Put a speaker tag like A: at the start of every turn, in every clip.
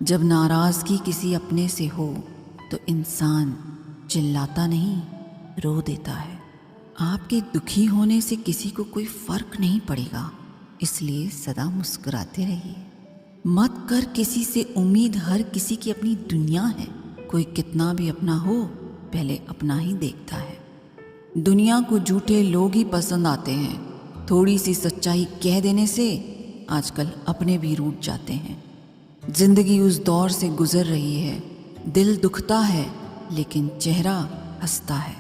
A: जब नाराज़गी किसी अपने से हो तो इंसान चिल्लाता नहीं, रो देता है। आपके दुखी होने से किसी को कोई फ़र्क नहीं पड़ेगा, इसलिए सदा मुस्कुराते रहिए। मत कर किसी से उम्मीद, हर किसी की अपनी दुनिया है। कोई कितना भी अपना हो, पहले अपना ही देखता है। दुनिया को झूठे लोग ही पसंद आते हैं। थोड़ी सी सच्चाई कह देने से आजकल अपने भी रूठ जाते हैं। जिंदगी उस दौर से गुजर रही है, दिल दुखता है लेकिन चेहरा हंसता है।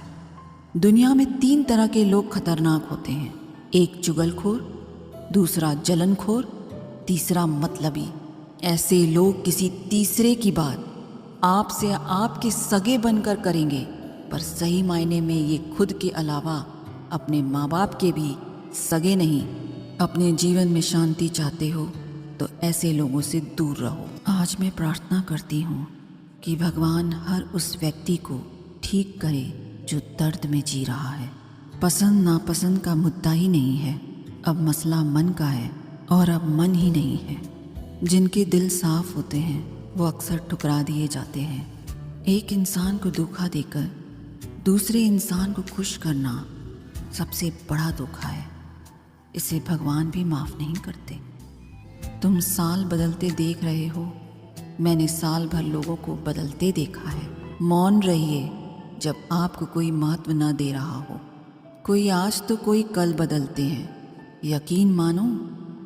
A: दुनिया में 3 तरह के लोग खतरनाक होते हैं, एक चुगलखोर, दूसरा जलनखोर, तीसरा मतलबी। ऐसे लोग किसी तीसरे की बात आपसे आपके सगे बनकर करेंगे, पर सही मायने में ये खुद के अलावा अपने माँ बाप के भी सगे नहीं। अपने जीवन में शांति चाहते हो तो ऐसे लोगों से दूर रहो। आज मैं प्रार्थना करती हूँ कि भगवान हर उस व्यक्ति को ठीक करे जो दर्द में जी रहा है। पसंद नापसंद का मुद्दा ही नहीं है, अब मसला मन का है, और अब मन ही नहीं है। जिनके दिल साफ होते हैं वो अक्सर ठुकरा दिए जाते हैं। एक इंसान को धोखा देकर दूसरे इंसान को खुश करना सबसे बड़ा धोखा है, इसे भगवान भी माफ़ नहीं करते। तुम साल बदलते देख रहे हो, मैंने साल भर लोगों को बदलते देखा है। मौन रहिए जब आपको कोई महत्व न दे रहा हो। कोई आज तो कोई कल बदलते हैं। यकीन मानो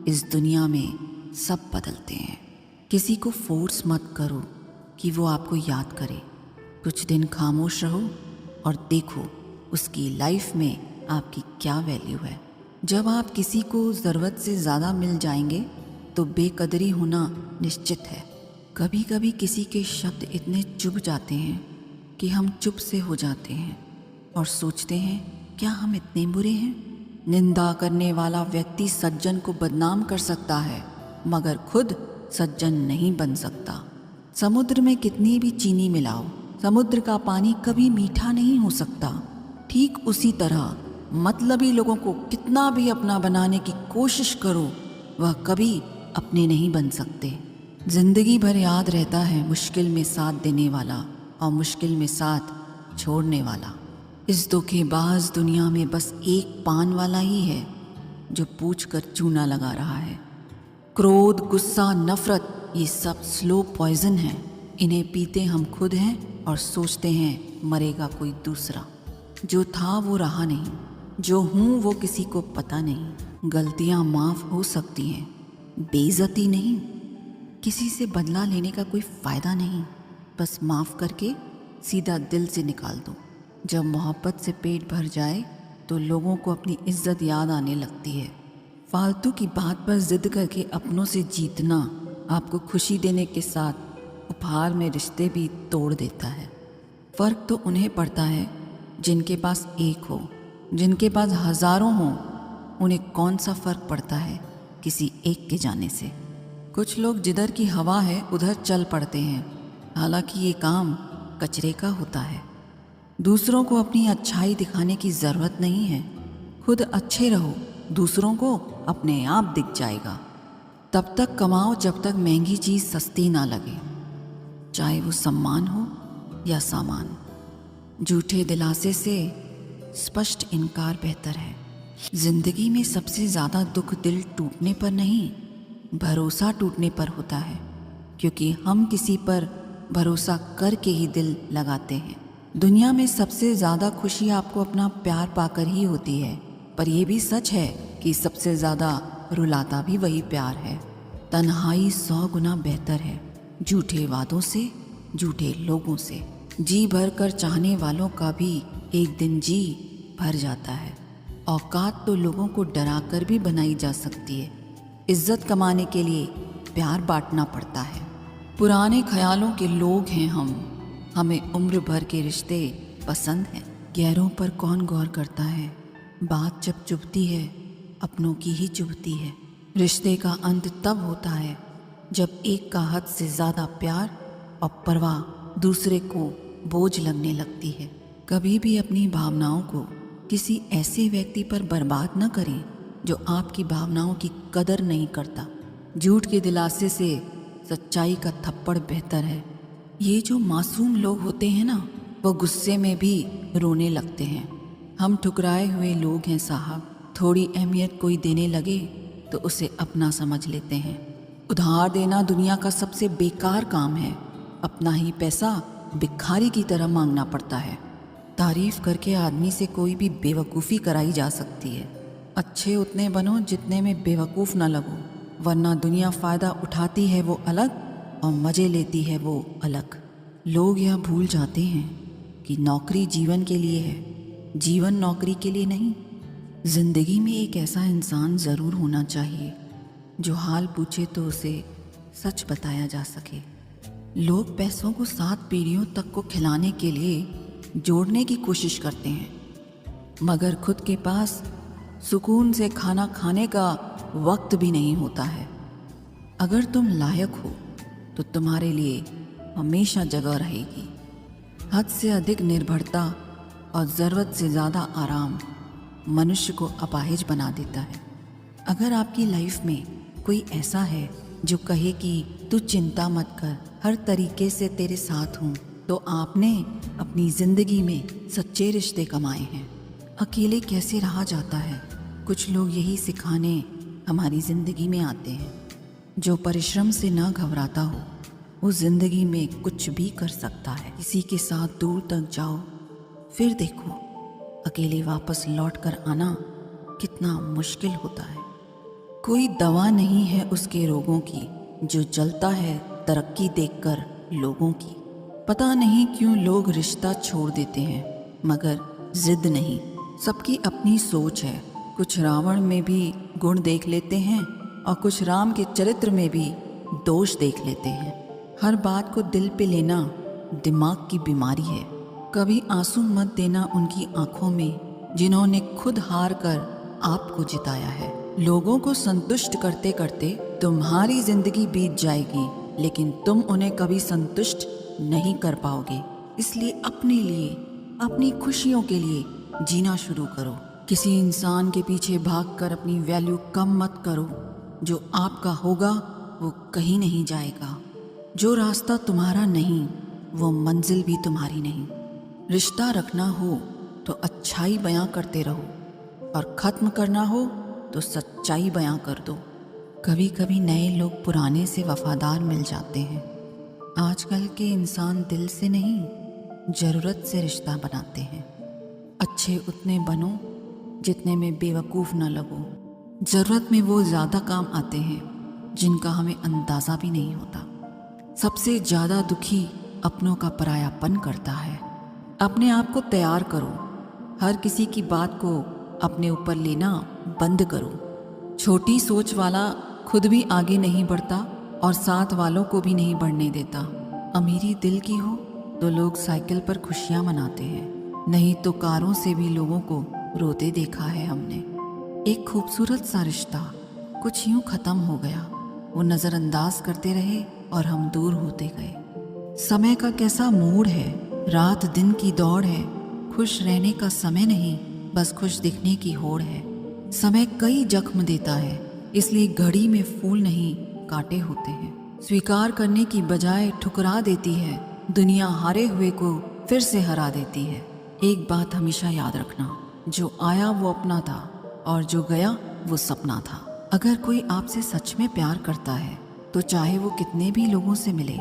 A: इस दुनिया में सब बदलते हैं। किसी को फोर्स मत करो कि वो आपको याद करे। कुछ दिन खामोश रहो और देखो उसकी लाइफ में आपकी क्या वैल्यू है। जब आप किसी को ज़रूरत से ज़्यादा मिल जाएंगे तो बेकदरी होना निश्चित है। कभी कभी किसी के शब्द इतने चुभ जाते हैं कि हम चुप से हो जाते हैं और सोचते हैं क्या हम इतने बुरे हैं। निंदा करने वाला व्यक्ति सज्जन को बदनाम कर सकता है मगर खुद सज्जन नहीं बन सकता। समुद्र में कितनी भी चीनी मिलाओ, समुद्र का पानी कभी मीठा नहीं हो सकता। ठीक उसी तरह मतलबी लोगों को कितना भी अपना बनाने की कोशिश करो, वह कभी अपने नहीं बन सकते। जिंदगी भर याद रहता है मुश्किल में साथ देने वाला और मुश्किल में साथ छोड़ने वाला। इस धोखेबाज दुनिया में बस एक पान वाला ही है जो पूछ कर चूना लगा रहा है। क्रोध, गुस्सा, नफरत, ये सब स्लो पॉइजन है। इन्हें पीते हम खुद हैं और सोचते हैं मरेगा कोई दूसरा। जो था वो रहा नहीं, जो हूँ वो किसी को पता नहीं। गलतियाँ माफ़ हो सकती हैं, बेइज्जती नहीं। किसी से बदला लेने का कोई फ़ायदा नहीं, बस माफ़ करके सीधा दिल से निकाल दो। जब मोहब्बत से पेट भर जाए तो लोगों को अपनी इज्जत याद आने लगती है। फालतू की बात पर जिद करके अपनों से जीतना आपको खुशी देने के साथ उपहार में रिश्ते भी तोड़ देता है। फ़र्क तो उन्हें पड़ता है जिनके पास एक हो, जिनके पास हज़ारों हों उन्हें कौन सा फ़र्क पड़ता है किसी एक के जाने से। कुछ लोग जिधर की हवा है उधर चल पड़ते हैं, हालांकि ये काम कचरे का होता है। दूसरों को अपनी अच्छाई दिखाने की ज़रूरत नहीं है। खुद अच्छे रहो, दूसरों को अपने आप दिख जाएगा। तब तक कमाओ जब तक महंगी चीज़ सस्ती ना लगे, चाहे वो सम्मान हो या सामान। झूठे दिलासे से स्पष्ट इनकार बेहतर है। जिंदगी में सबसे ज़्यादा दुख दिल टूटने पर नहीं, भरोसा टूटने पर होता है, क्योंकि हम किसी पर भरोसा करके ही दिल लगाते हैं। दुनिया में सबसे ज़्यादा खुशी आपको अपना प्यार पाकर ही होती है, पर यह भी सच है कि सबसे ज़्यादा रुलाता भी वही प्यार है। तन्हाई 100 गुना बेहतर है झूठे वादों से, झूठे लोगों से। जी भर कर चाहने वालों का भी एक दिन जी भर जाता है। औकात तो लोगों को डरा कर भी बनाई जा सकती है। इज्जत कमाने के लिए प्यार बांटना पड़ता है। पुराने ख्यालों के लोग हैं हम, हमें उम्र भर के रिश्ते पसंद हैं। गैरों पर कौन गौर करता है, बात जब चुभती है अपनों की ही चुभती है। रिश्ते का अंत तब होता है जब एक का हद से ज़्यादा प्यार और परवाह दूसरे को बोझ लगने लगती है। कभी भी अपनी भावनाओं को किसी ऐसे व्यक्ति पर बर्बाद न करें जो आपकी भावनाओं की कदर नहीं करता। झूठ के दिलासे से सच्चाई का थप्पड़ बेहतर है। ये जो मासूम लोग होते हैं ना, वो गुस्से में भी रोने लगते हैं। हम ठुकराए हुए लोग हैं साहब। थोड़ी अहमियत कोई देने लगे तो उसे अपना समझ लेते हैं। उधार देना दुनिया का सबसे बेकार काम है। अपना ही पैसा भिखारी की तरह मांगना पड़ता है। तारीफ करके आदमी से कोई भी बेवकूफ़ी कराई जा सकती है। अच्छे उतने बनो जितने में बेवकूफ़ ना लगो, वरना दुनिया फ़ायदा उठाती है वो अलग और मज़े लेती है वो अलग। लोग यह भूल जाते हैं कि नौकरी जीवन के लिए है, जीवन नौकरी के लिए नहीं। ज़िंदगी में एक ऐसा इंसान ज़रूर होना चाहिए जो हाल पूछे तो उसे सच बताया जा सके। लोग पैसों को 7 पीढ़ियों तक को खिलाने के लिए जोड़ने की कोशिश करते हैं, मगर खुद के पास सुकून से खाना खाने का वक्त भी नहीं होता है। अगर तुम लायक हो तो तुम्हारे लिए हमेशा जगह रहेगी। हद से अधिक निर्भरता और ज़रूरत से ज़्यादा आराम मनुष्य को अपाहिज बना देता है। अगर आपकी लाइफ में कोई ऐसा है जो कहे कि तू चिंता मत कर, हर तरीके से तेरे साथ हूँ, तो आपने अपनी ज़िंदगी में सच्चे रिश्ते कमाए हैं। अकेले कैसे रहा जाता है, कुछ लोग यही सिखाने हमारी ज़िंदगी में आते हैं। जो परिश्रम से ना घबराता हो वो ज़िंदगी में कुछ भी कर सकता है। किसी के साथ दूर तक जाओ, फिर देखो अकेले वापस लौट कर आना कितना मुश्किल होता है। कोई दवा नहीं है उसके रोगों की जो जलता है तरक्की देखकर लोगों की। पता नहीं क्यों लोग रिश्ता छोड़ देते हैं, मगर जिद नहीं। सबकी अपनी सोच है। कुछ रावण में भी गुण देख लेते हैं और कुछ राम के चरित्र में भी दोष देख लेते हैं। हर बात को दिल पे लेना दिमाग की बीमारी है। कभी आंसू मत देना उनकी आंखों में जिन्होंने खुद हार कर आपको जिताया है। लोगों को संतुष्ट करते करते तुम्हारी जिंदगी बीत जाएगी, लेकिन तुम उन्हें कभी संतुष्ट नहीं कर पाओगे। इसलिए अपने लिए, अपनी खुशियों के लिए जीना शुरू करो। किसी इंसान के पीछे भागकर अपनी वैल्यू कम मत करो। जो आपका होगा वो कहीं नहीं जाएगा। जो रास्ता तुम्हारा नहीं वो मंजिल भी तुम्हारी नहीं। रिश्ता रखना हो तो अच्छाई बयां करते रहो, और ख़त्म करना हो तो सच्चाई बयां कर दो। कभी कभी नए लोग पुराने से वफादार मिल जाते हैं। आजकल के इंसान दिल से नहीं, ज़रूरत से रिश्ता बनाते हैं। अच्छे उतने बनो जितने में बेवकूफ़ न लगो। ज़रूरत में वो ज़्यादा काम आते हैं जिनका हमें अंदाज़ा भी नहीं होता। सबसे ज़्यादा दुखी अपनों का परायापन करता है। अपने आप को तैयार करो। हर किसी की बात को अपने ऊपर लेना बंद करो। छोटी सोच वाला खुद भी आगे नहीं बढ़ता और साथ वालों को भी नहीं बढ़ने देता। अमीरी दिल की हो तो लोग साइकिल पर खुशियाँ मनाते हैं, नहीं तो कारों से भी लोगों को रोते देखा है हमने। एक खूबसूरत सा रिश्ता कुछ यूं ख़त्म हो गया। वो नज़रअंदाज करते रहे और हम दूर होते गए। समय का कैसा मूड है, रात दिन की दौड़ है। खुश रहने का समय नहीं, बस खुश दिखने की होड़ है। समय कई जख्म देता है, इसलिए घड़ी में फूल नहीं कांटे होते हैं। स्वीकार करने की बजाय ठुकरा देती है। दुनिया हारे हुए को फिर से हरा देती है। एक बात हमेशा याद रखना, जो आया वो अपना था और जो गया वो सपना था। अगर कोई आपसे सच में प्यार करता है तो चाहे वो कितने भी लोगों से मिले,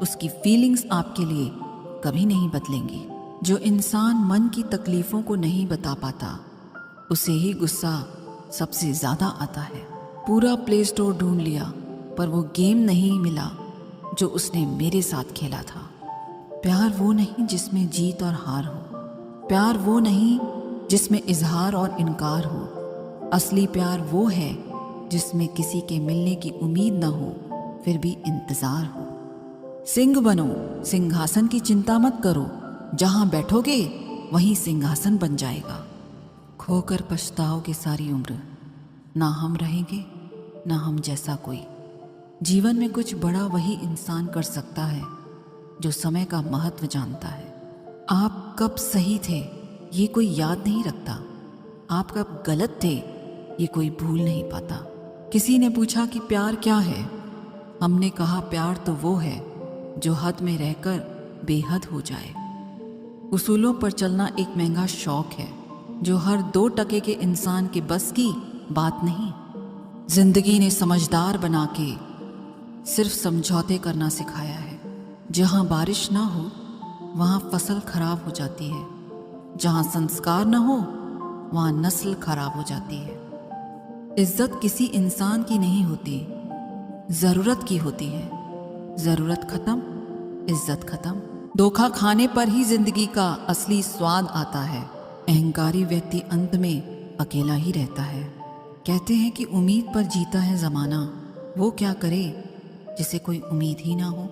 A: उसकी फीलिंग्स आपके लिए कभी नहीं बदलेंगी। जो इंसान मन की तकलीफ़ों को नहीं बता पाता, उसे ही गुस्सा सबसे ज़्यादा आता है। पूरा प्ले स्टोर ढूंढ लिया पर वो गेम नहीं मिला जो उसने मेरे साथ खेला था। प्यार वो नहीं जिसमें जीत और हार हो। प्यार वो नहीं जिसमें इजहार और इनकार हो। असली प्यार वो है जिसमें किसी के मिलने की उम्मीद न हो, फिर भी इंतज़ार हो। सिंह बनो, सिंहासन की चिंता मत करो। जहाँ बैठोगे वहीं सिंहासन बन जाएगा। खोकर पछताओगे सारी उम्र, ना हम रहेंगे ना हम जैसा कोई। जीवन में कुछ बड़ा वही इंसान कर सकता है जो समय का महत्व जानता है। आप कब सही थे ये कोई याद नहीं रखता। आप कब गलत थे ये कोई भूल नहीं पाता। किसी ने पूछा कि प्यार क्या है, हमने कहा प्यार तो वो है जो हद में रहकर बेहद हो जाए। उसूलों पर चलना एक महंगा शौक है जो हर 2 टके के इंसान के बस की बात नहीं। जिंदगी ने समझदार बना के सिर्फ समझौते करना सिखाया है। जहाँ बारिश ना हो वहाँ फसल खराब हो जाती है, जहाँ संस्कार न हो वहाँ नस्ल खराब हो जाती है। इज्जत किसी इंसान की नहीं होती, ज़रूरत की होती है। ज़रूरत खत्म, इज्जत खत्म। धोखा खाने पर ही जिंदगी का असली स्वाद आता है। अहंकारी व्यक्ति अंत में अकेला ही रहता है। कहते हैं कि उम्मीद पर जीता है ज़माना, वो क्या करे जिसे कोई उम्मीद ही ना हो।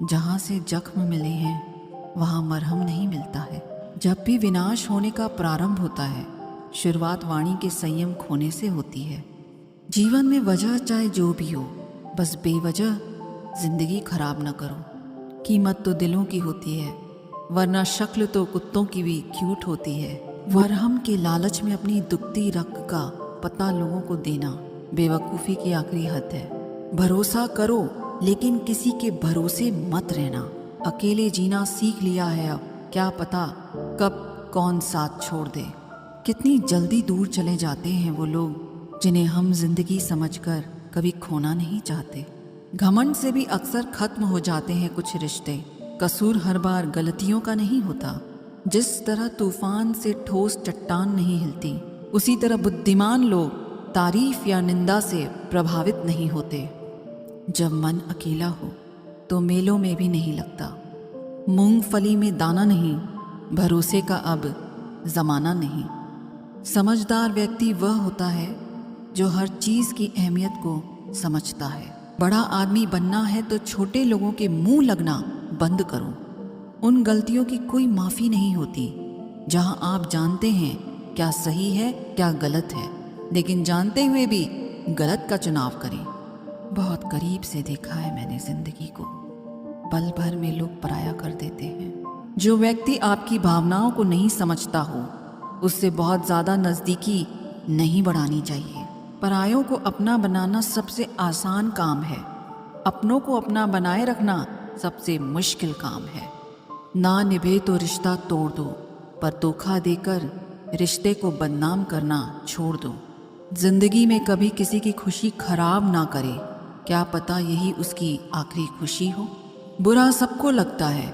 A: जहाँ से जख्म मिले हैं वहाँ मरहम नहीं मिलता है। जब भी विनाश होने का प्रारंभ होता है, शुरुआत वाणी के संयम खोने से होती है। जीवन में वजह चाहे जो भी हो, बस बेवजह जिंदगी खराब ना करो। कीमत तो दिलों की होती है, वरना शक्ल तो कुत्तों की भी क्यूट होती है। मरहम के लालच में अपनी दुखती रग का पता लोगों को देना बेवकूफ़ी की आखिरी हद है। भरोसा करो लेकिन किसी के भरोसे मत रहना। अकेले जीना सीख लिया है अब, क्या पता कब कौन साथ छोड़ दे। कितनी जल्दी दूर चले जाते हैं वो लोग जिन्हें हम जिंदगी समझकर कभी खोना नहीं चाहते। घमंड से भी अक्सर खत्म हो जाते हैं कुछ रिश्ते। कसूर हर बार गलतियों का नहीं होता। जिस तरह तूफान से ठोस चट्टान नहीं हिलती, उसी तरह बुद्धिमान लोग तारीफ या निंदा से प्रभावित नहीं होते। जब मन अकेला हो तो मेलों में भी नहीं लगता। मूंगफली में दाना नहीं, भरोसे का अब जमाना नहीं। समझदार व्यक्ति वह होता है जो हर चीज़ की अहमियत को समझता है। बड़ा आदमी बनना है तो छोटे लोगों के मुंह लगना बंद करो। उन गलतियों की कोई माफ़ी नहीं होती जहां आप जानते हैं क्या सही है क्या गलत है, लेकिन जानते हुए भी गलत का चुनाव करें। बहुत करीब से देखा है मैंने जिंदगी को, पल भर में लोग पराया कर देते हैं। जो व्यक्ति आपकी भावनाओं को नहीं समझता हो उससे बहुत ज़्यादा नज़दीकी नहीं बढ़ानी चाहिए। परायों को अपना बनाना सबसे आसान काम है, अपनों को अपना बनाए रखना सबसे मुश्किल काम है। ना निभे तो रिश्ता तोड़ दो, पर धोखा देकर रिश्ते को बदनाम करना छोड़ दो। जिंदगी में कभी किसी की खुशी खराब ना करे, क्या पता यही उसकी आखिरी खुशी हो। बुरा सबको लगता है,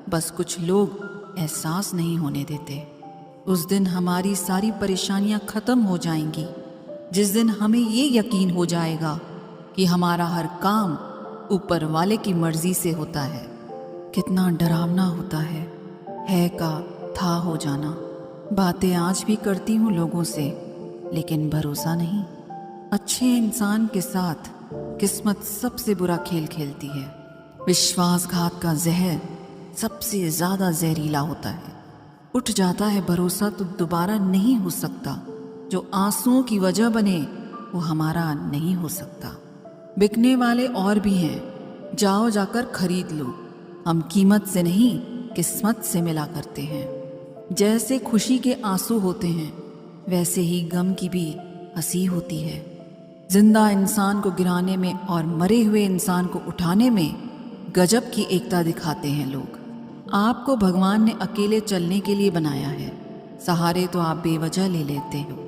A: बस कुछ लोग एहसास नहीं होने देते। उस दिन हमारी सारी परेशानियां खत्म हो जाएंगी जिस दिन हमें ये यकीन हो जाएगा कि हमारा हर काम ऊपर वाले की मर्जी से होता है। कितना डरावना होता है का था हो जाना। बातें आज भी करती हूँ लोगों से, लेकिन भरोसा नहीं। अच्छे इंसान के साथ किस्मत सबसे बुरा खेल खेलती है। विश्वासघात का जहर सबसे ज़्यादा जहरीला होता है। उठ जाता है भरोसा तो दोबारा नहीं हो सकता। जो आंसुओं की वजह बने वो हमारा नहीं हो सकता। बिकने वाले और भी हैं, जाओ जाकर खरीद लो। हम कीमत से नहीं किस्मत से मिला करते हैं। जैसे खुशी के आंसू होते हैं वैसे ही गम की भी हंसी होती है। जिंदा इंसान को गिराने में और मरे हुए इंसान को उठाने में गजब की एकता दिखाते हैं लोग। आपको भगवान ने अकेले चलने के लिए बनाया है, सहारे तो आप बेवजह ले लेते हो।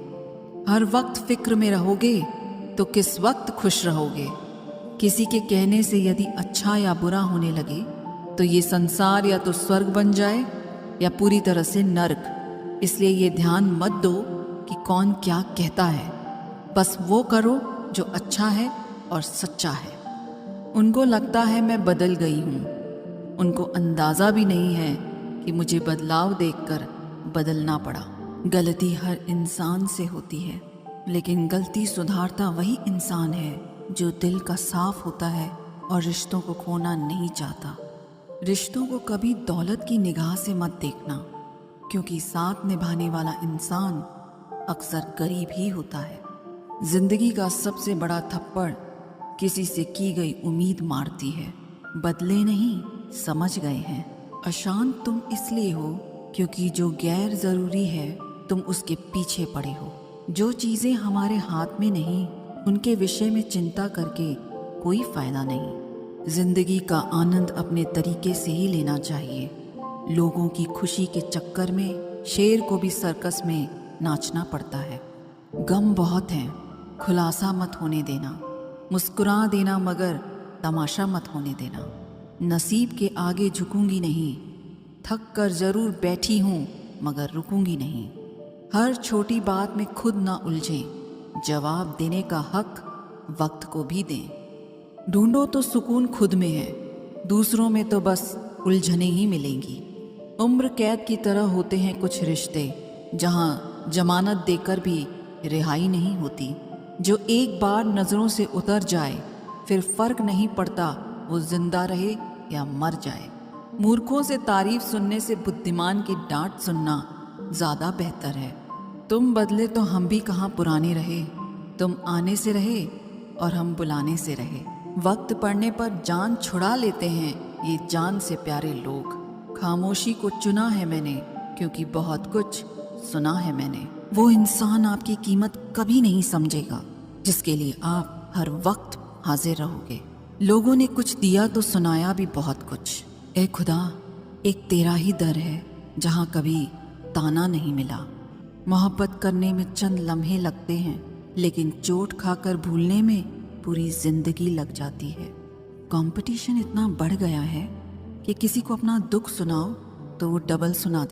A: हर वक्त फिक्र में रहोगे तो किस वक्त खुश रहोगे। किसी के कहने से यदि अच्छा या बुरा होने लगे तो ये संसार या तो स्वर्ग बन जाए या पूरी तरह से नर्क। इसलिए ये ध्यान मत दो कि कौन क्या कहता है, बस वो करो जो अच्छा है और सच्चा है। उनको लगता है मैं बदल गई हूँ, उनको अंदाज़ा भी नहीं है कि मुझे बदलाव देखकर बदलना पड़ा। गलती हर इंसान से होती है, लेकिन गलती सुधारता वही इंसान है जो दिल का साफ होता है और रिश्तों को खोना नहीं चाहता। रिश्तों को कभी दौलत की निगाह से मत देखना, क्योंकि साथ निभाने वाला इंसान अक्सर गरीब ही होता है। जिंदगी का सबसे बड़ा थप्पड़ किसी से की गई उम्मीद मारती है। बदले नहीं, समझ गए हैं। अशांत तुम इसलिए हो क्योंकि जो गैर जरूरी है तुम उसके पीछे पड़े हो। जो चीज़ें हमारे हाथ में नहीं उनके विषय में चिंता करके कोई फायदा नहीं। जिंदगी का आनंद अपने तरीके से ही लेना चाहिए। लोगों की खुशी के चक्कर में शेर को भी सर्कस में नाचना पड़ता है। गम बहुत हैं, खुलासा मत होने देना। मुस्कुरा देना मगर तमाशा मत होने देना। नसीब के आगे झुकूंगी नहीं, थक कर जरूर बैठी हूँ मगर रुकूंगी नहीं। हर छोटी बात में खुद ना उलझें, जवाब देने का हक वक्त को भी दें। ढूंढो तो सुकून खुद में है, दूसरों में तो बस उलझने ही मिलेंगी। उम्र कैद की तरह होते हैं कुछ रिश्ते, जहाँ जमानत देकर भी रिहाई नहीं होती। जो एक बार नज़रों से उतर जाए फिर फर्क नहीं पड़ता वो जिंदा रहे या मर जाए। मूर्खों से तारीफ सुनने से बुद्धिमान की डांट सुनना ज़्यादा बेहतर है। तुम बदले तो हम भी कहाँ पुराने रहे। तुम आने से रहे और हम बुलाने से रहे। वक्त पड़ने पर जान छुड़ा लेते हैं ये जान से प्यारे लोग। खामोशी को चुना है मैंने क्योंकि बहुत कुछ सुना है मैंने। वो इंसान आपकी कीमत कभी नहीं समझेगा जिसके लिए आप हर वक्त हाजिर रहोगे। लोगों ने कुछ दिया तो सुनाया भी बहुत कुछ। ए खुदा, एक तेरा ही दर है जहाँ कभी ताना नहीं मिला। मोहब्बत करने में चंद लम्हे लगते हैं, लेकिन चोट खाकर भूलने में पूरी जिंदगी लग जाती है। कंपटीशन इतना बढ़ गया है कि किसी को अपना दुख सुनाओ तो वो डबल सुना